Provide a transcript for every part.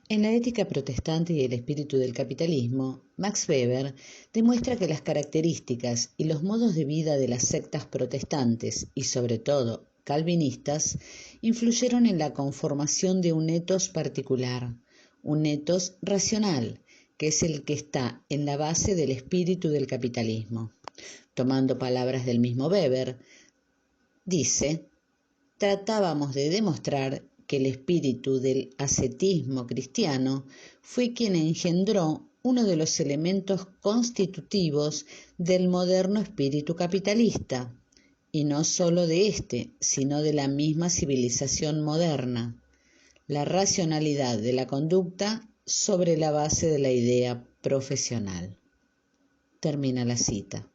En la ética protestante y el espíritu del capitalismo, Max Weber demuestra que las características y los modos de vida de las sectas protestantes y sobre todo calvinistas influyeron en la conformación de un etos particular, un etos racional, que es el que está en la base del espíritu del capitalismo. Tomando palabras del mismo Weber, dice: tratábamos de demostrar que el espíritu del ascetismo cristiano fue quien engendró uno de los elementos constitutivos del moderno espíritu capitalista, y no sólo de éste, sino de la misma civilización moderna, la racionalidad de la conducta sobre la base de la idea profesional. Termina la cita.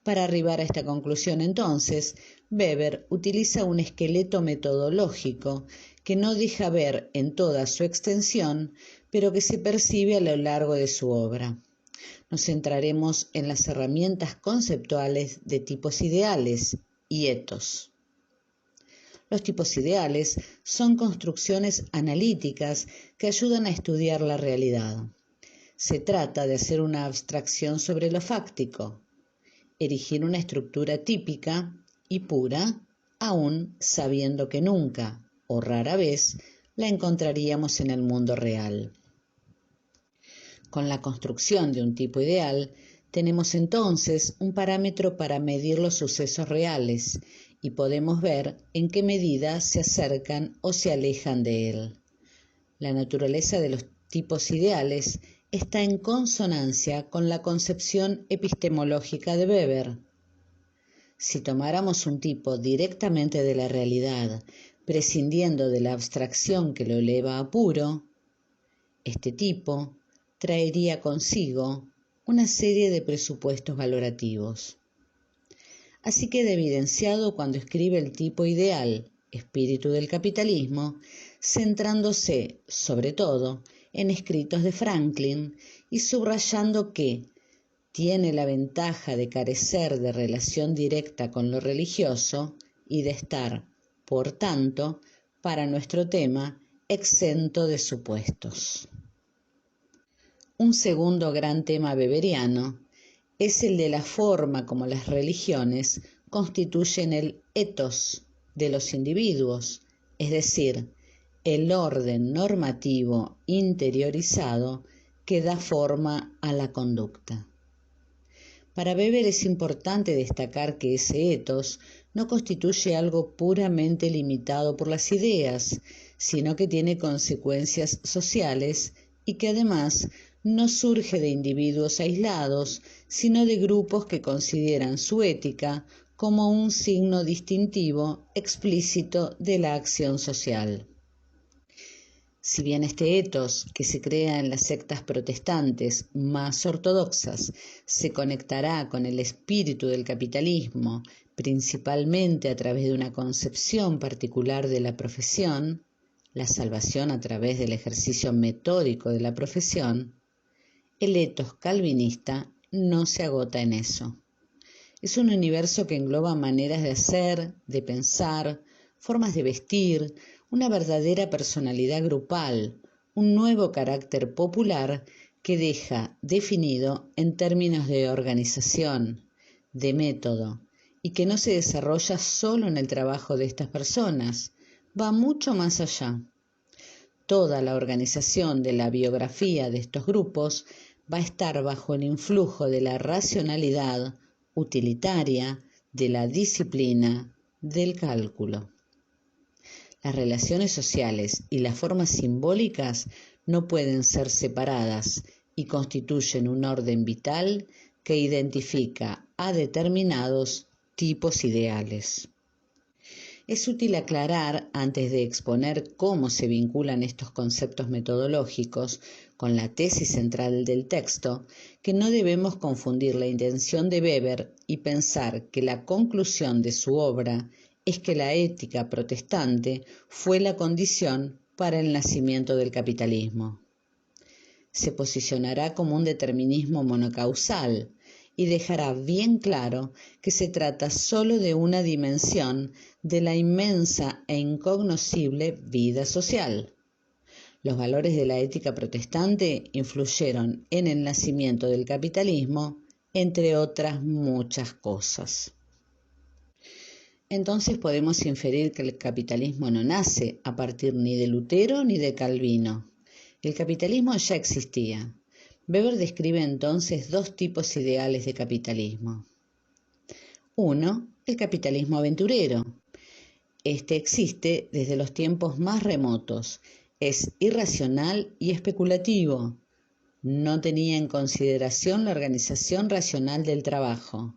Para arribar a esta conclusión, entonces, Weber utiliza un esqueleto metodológico que no deja ver en toda su extensión, pero que se percibe a lo largo de su obra. Nos centraremos en las herramientas conceptuales de tipos ideales y etos. Los tipos ideales son construcciones analíticas que ayudan a estudiar la realidad. Se trata de hacer una abstracción sobre lo fáctico, erigir una estructura típica y pura, aun sabiendo que nunca o rara vez la encontraríamos en el mundo real. Con la construcción de un tipo ideal, tenemos entonces un parámetro para medir los sucesos reales y podemos ver en qué medida se acercan o se alejan de él. La naturaleza de los tipos ideales está en consonancia con la concepción epistemológica de Weber. Si tomáramos un tipo directamente de la realidad, prescindiendo de la abstracción que lo eleva a puro, este tipo traería consigo una serie de presupuestos valorativos. Así queda evidenciado cuando escribe el tipo ideal, espíritu del capitalismo, centrándose, sobre todo, en escritos de Franklin y subrayando que tiene la ventaja de carecer de relación directa con lo religioso y de estar, por tanto, para nuestro tema, exento de supuestos. Un segundo gran tema weberiano es el de la forma como las religiones constituyen el etos de los individuos, es decir, el orden normativo interiorizado que da forma a la conducta. Para Weber es importante destacar que ese etos no constituye algo puramente limitado por las ideas, sino que tiene consecuencias sociales y que además no surge de individuos aislados, sino de grupos que consideran su ética como un signo distintivo explícito de la acción social. Si bien este etos, que se crea en las sectas protestantes más ortodoxas, se conectará con el espíritu del capitalismo, principalmente a través de una concepción particular de la profesión, la salvación a través del ejercicio metódico de la profesión, el etos calvinista no se agota en eso. Es un universo que engloba maneras de hacer, de pensar, formas de vestir, una verdadera personalidad grupal, un nuevo carácter popular que deja definido en términos de organización, de método, y que no se desarrolla solo en el trabajo de estas personas, va mucho más allá. Toda la organización de la biografía de estos grupos va a estar bajo el influjo de la racionalidad utilitaria, de la disciplina, del cálculo. Las relaciones sociales y las formas simbólicas no pueden ser separadas y constituyen un orden vital que identifica a determinados tipos ideales. Es útil aclarar, antes de exponer cómo se vinculan estos conceptos metodológicos con la tesis central del texto, que no debemos confundir la intención de Weber y pensar que la conclusión de su obra es que la ética protestante fue la condición para el nacimiento del capitalismo. Se posicionará como un determinismo monocausal y dejará bien claro que se trata solo de una dimensión de la inmensa e incognoscible vida social. Los valores de la ética protestante influyeron en el nacimiento del capitalismo, entre otras muchas cosas. Entonces podemos inferir que el capitalismo no nace a partir ni de Lutero ni de Calvino. El capitalismo ya existía. Weber describe entonces dos tipos ideales de capitalismo. Uno, el capitalismo aventurero. Este existe desde los tiempos más remotos. Es irracional y especulativo. No tenía en consideración la organización racional del trabajo.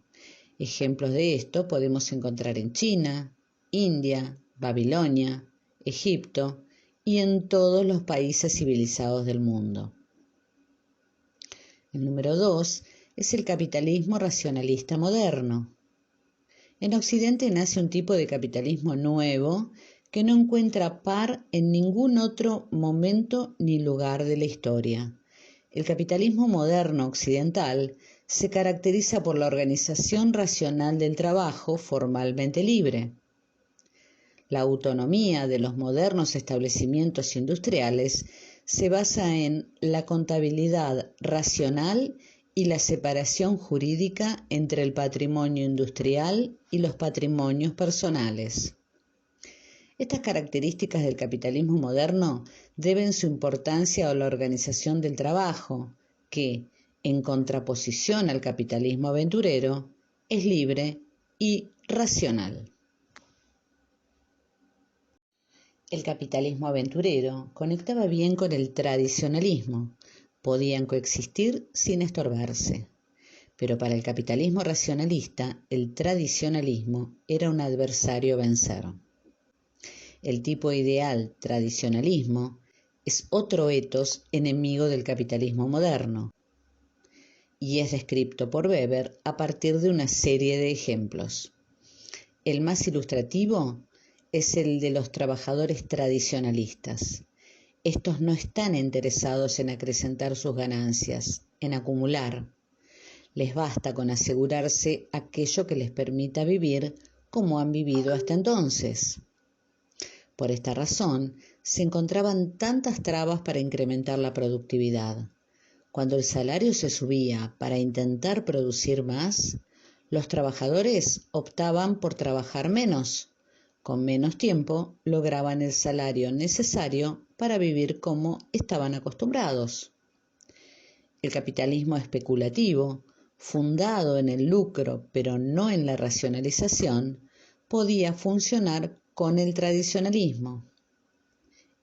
Ejemplos de esto podemos encontrar en China, India, Babilonia, Egipto y en todos los países civilizados del mundo. El número 2 es el capitalismo racionalista moderno. En Occidente nace un tipo de capitalismo nuevo que no encuentra par en ningún otro momento ni lugar de la historia. El capitalismo moderno occidental se caracteriza por la organización racional del trabajo formalmente libre. La autonomía de los modernos establecimientos industriales se basa en la contabilidad racional y la separación jurídica entre el patrimonio industrial y los patrimonios personales. Estas características del capitalismo moderno deben su importancia a la organización del trabajo, que, en contraposición al capitalismo aventurero, es libre y racional. El capitalismo aventurero conectaba bien con el tradicionalismo, podían coexistir sin estorbarse. Pero para el capitalismo racionalista, el tradicionalismo era un adversario a vencer. El tipo ideal tradicionalismo es otro etos enemigo del capitalismo moderno y es descrito por Weber a partir de una serie de ejemplos. El más ilustrativo es el de los trabajadores tradicionalistas. Estos no están interesados en acrecentar sus ganancias, en acumular. Les basta con asegurarse aquello que les permita vivir como han vivido hasta entonces. Por esta razón, se encontraban tantas trabas para incrementar la productividad. Cuando el salario se subía para intentar producir más, los trabajadores optaban por trabajar menos. Con menos tiempo lograban el salario necesario para vivir como estaban acostumbrados. El capitalismo especulativo, fundado en el lucro pero no en la racionalización, podía funcionar con el tradicionalismo.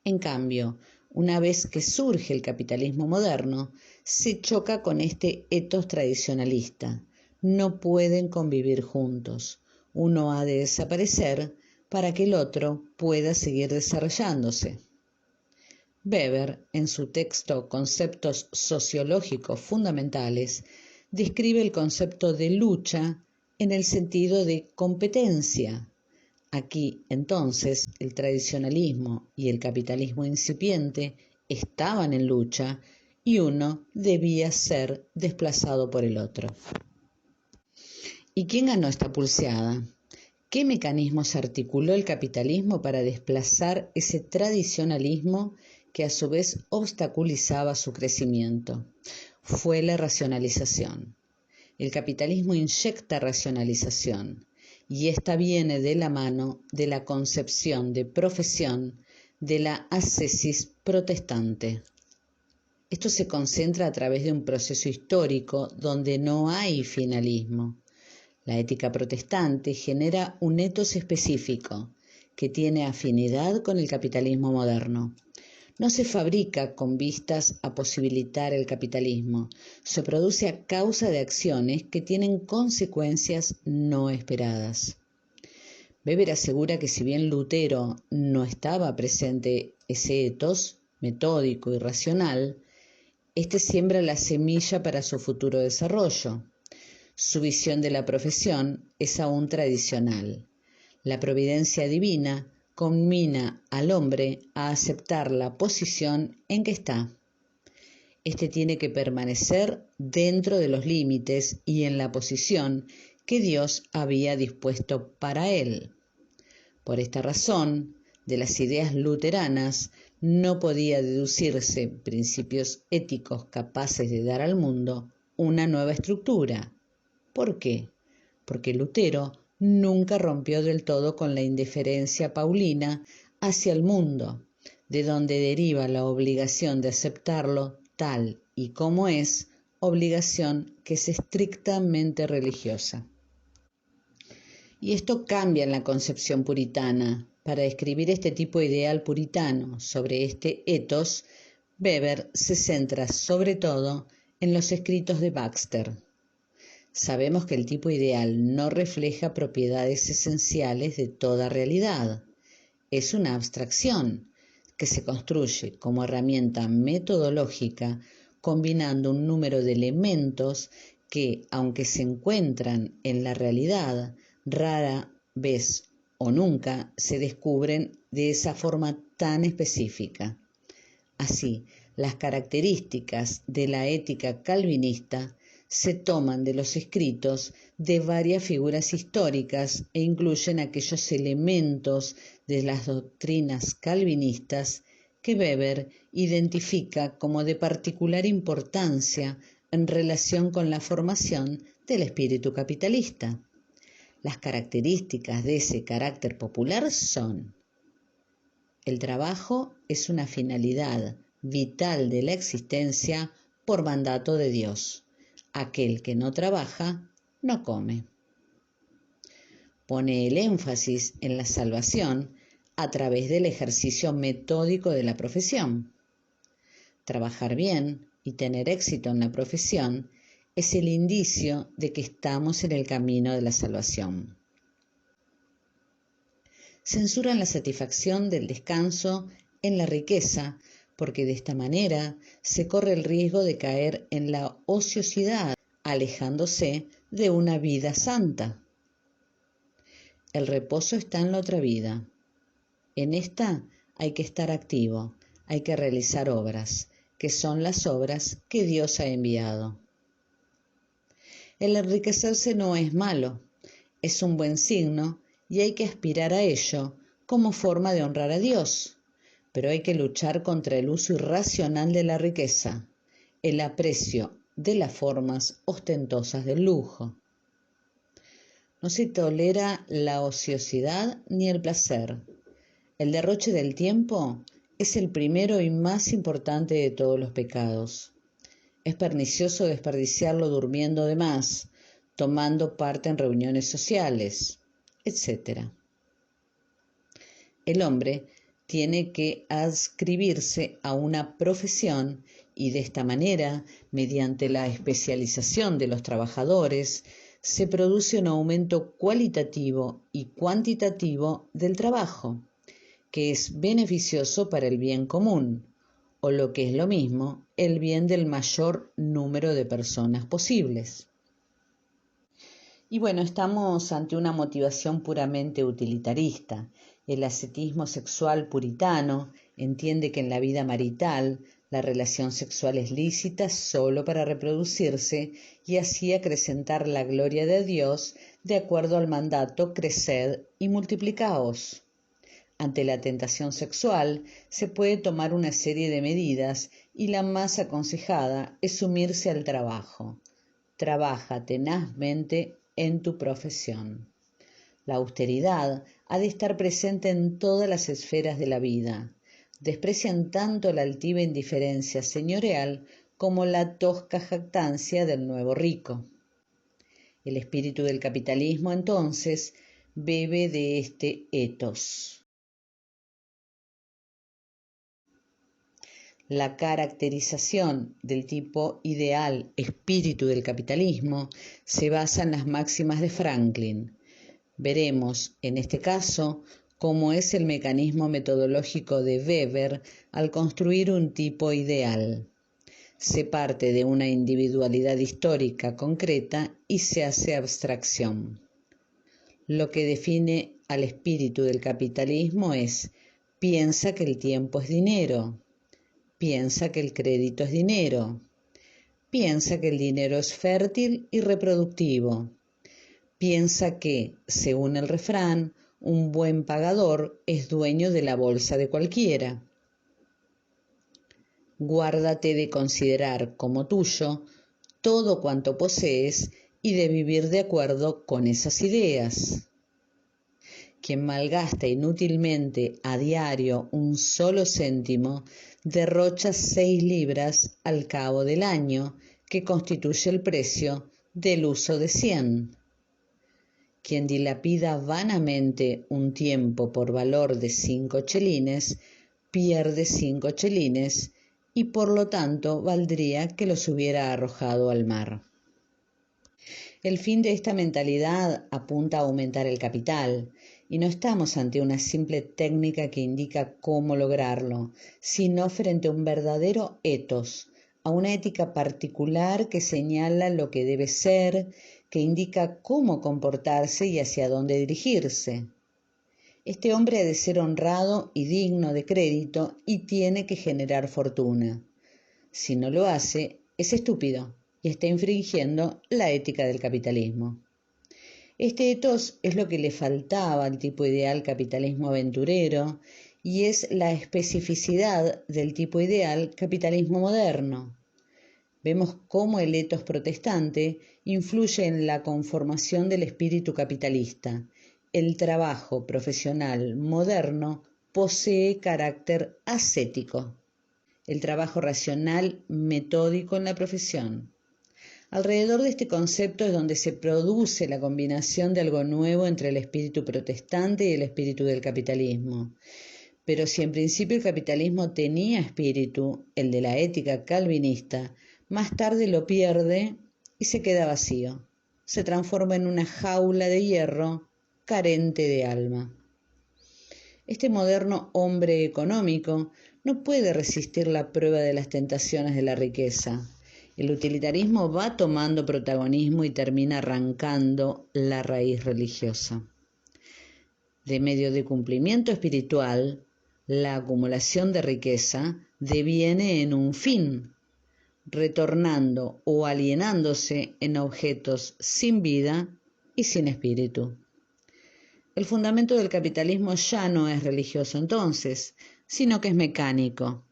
En cambio, una vez que surge el capitalismo moderno, se choca con este etos tradicionalista. No pueden convivir juntos. Uno ha de desaparecer para que el otro pueda seguir desarrollándose. Weber, en su texto Conceptos sociológicos fundamentales, describe el concepto de lucha en el sentido de competencia. Aquí, entonces, el tradicionalismo y el capitalismo incipiente estaban en lucha y uno debía ser desplazado por el otro. ¿Y quién ganó esta pulseada? ¿Qué mecanismos articuló el capitalismo para desplazar ese tradicionalismo que a su vez obstaculizaba su crecimiento? Fue la racionalización. El capitalismo inyecta racionalización. Y esta viene de la mano de la concepción de profesión de la ascesis protestante. Esto se concentra a través de un proceso histórico donde no hay finalismo. La ética protestante genera un etos específico que tiene afinidad con el capitalismo moderno. No se fabrica con vistas a posibilitar el capitalismo, se produce a causa de acciones que tienen consecuencias no esperadas. Weber asegura que si bien Lutero no estaba presente ese etos metódico y racional, este siembra la semilla para su futuro desarrollo. Su visión de la profesión es aún tradicional. La providencia divina conmina al hombre a aceptar la posición en que está. Este tiene que permanecer dentro de los límites y en la posición que Dios había dispuesto para él. Por esta razón, de las ideas luteranas, no podía deducirse principios éticos capaces de dar al mundo una nueva estructura. ¿Por qué? Porque Lutero nunca rompió del todo con la indiferencia paulina hacia el mundo, de donde deriva la obligación de aceptarlo tal y como es, obligación que es estrictamente religiosa. Y esto cambia en la concepción puritana. Para describir este tipo ideal puritano sobre este ethos, Weber se centra sobre todo en los escritos de Baxter. Sabemos que el tipo ideal no refleja propiedades esenciales de toda realidad. Es una abstracción que se construye como herramienta metodológica combinando un número de elementos que, aunque se encuentran en la realidad, rara vez o nunca se descubren de esa forma tan específica. Así, las características de la ética calvinista se toman de los escritos de varias figuras históricas e incluyen aquellos elementos de las doctrinas calvinistas que Weber identifica como de particular importancia en relación con la formación del espíritu capitalista. Las características de ese carácter popular son: el trabajo es una finalidad vital de la existencia por mandato de Dios. Aquel que no trabaja, no come. Pone el énfasis en la salvación a través del ejercicio metódico de la profesión. Trabajar bien y tener éxito en la profesión es el indicio de que estamos en el camino de la salvación. Censuran la satisfacción del descanso en la riqueza, porque de esta manera se corre el riesgo de caer en la ociosidad, alejándose de una vida santa. El reposo está en la otra vida. En esta hay que estar activo, hay que realizar obras, que son las obras que Dios ha enviado. El enriquecerse no es malo, es un buen signo y hay que aspirar a ello como forma de honrar a Dios, pero hay que luchar contra el uso irracional de la riqueza, el aprecio de las formas ostentosas del lujo. No se tolera la ociosidad ni el placer. El derroche del tiempo es el primero y más importante de todos los pecados. Es pernicioso desperdiciarlo durmiendo de más, tomando parte en reuniones sociales, etc. El hombre tiene que adscribirse a una profesión y de esta manera, mediante la especialización de los trabajadores, se produce un aumento cualitativo y cuantitativo del trabajo, que es beneficioso para el bien común, o lo que es lo mismo, el bien del mayor número de personas posibles. Y bueno, estamos ante una motivación puramente utilitarista. El ascetismo sexual puritano entiende que en la vida marital la relación sexual es lícita solo para reproducirse y así acrecentar la gloria de Dios de acuerdo al mandato creced y multiplicaos. Ante la tentación sexual se puede tomar una serie de medidas y la más aconsejada es sumirse al trabajo. Trabaja tenazmente en tu profesión. La austeridad ha de estar presente en todas las esferas de la vida. Desprecian tanto la altiva indiferencia señorial como la tosca jactancia del nuevo rico. El espíritu del capitalismo, entonces, bebe de este ethos. La caracterización del tipo ideal espíritu del capitalismo se basa en las máximas de Franklin. Veremos, en este caso, cómo es el mecanismo metodológico de Weber al construir un tipo ideal. Se parte de una individualidad histórica concreta y se hace abstracción. Lo que define al espíritu del capitalismo es: piensa que el tiempo es dinero. Piensa que el crédito es dinero. Piensa que el dinero es fértil y reproductivo. Piensa que, según el refrán, un buen pagador es dueño de la bolsa de cualquiera. Guárdate de considerar como tuyo todo cuanto posees y de vivir de acuerdo con esas ideas. Quien malgasta inútilmente a diario un solo céntimo, derrocha 6 libras al cabo del año, que constituye el precio del uso de 100. Quien dilapida vanamente un tiempo por valor de 5 chelines, pierde 5 chelines y por lo tanto valdría que los hubiera arrojado al mar. El fin de esta mentalidad apunta a aumentar el capital, y no estamos ante una simple técnica que indica cómo lograrlo, sino frente a un verdadero ethos, a una ética particular que señala lo que debe ser, que indica cómo comportarse y hacia dónde dirigirse. Este hombre ha de ser honrado y digno de crédito y tiene que generar fortuna. Si no lo hace, es estúpido y está infringiendo la ética del capitalismo. Este ethos es lo que le faltaba al tipo ideal capitalismo aventurero y es la especificidad del tipo ideal capitalismo moderno. Vemos cómo el ethos protestante influye en la conformación del espíritu capitalista. El trabajo profesional moderno posee carácter ascético. El trabajo racional, metódico en la profesión. Alrededor de este concepto es donde se produce la combinación de algo nuevo entre el espíritu protestante y el espíritu del capitalismo. Pero si en principio el capitalismo tenía espíritu, el de la ética calvinista, más tarde lo pierde y se queda vacío. Se transforma en una jaula de hierro carente de alma. Este moderno hombre económico no puede resistir la prueba de las tentaciones de la riqueza. El utilitarismo va tomando protagonismo y termina arrancando la raíz religiosa. De medio de cumplimiento espiritual, la acumulación de riqueza deviene en un fin, retornando o alienándose en objetos sin vida y sin espíritu. El fundamento del capitalismo ya no es religioso entonces, sino que es mecánico.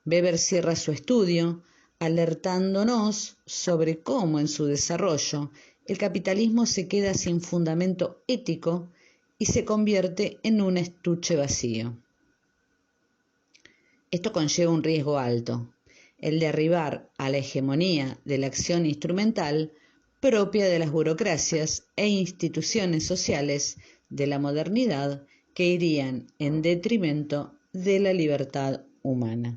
Weber cierra su estudio alertándonos sobre cómo en su desarrollo el capitalismo se queda sin fundamento ético y se convierte en un estuche vacío. Esto conlleva un riesgo alto, el de arribar a la hegemonía de la acción instrumental propia de las burocracias e instituciones sociales de la modernidad que irían en detrimento de la libertad humana.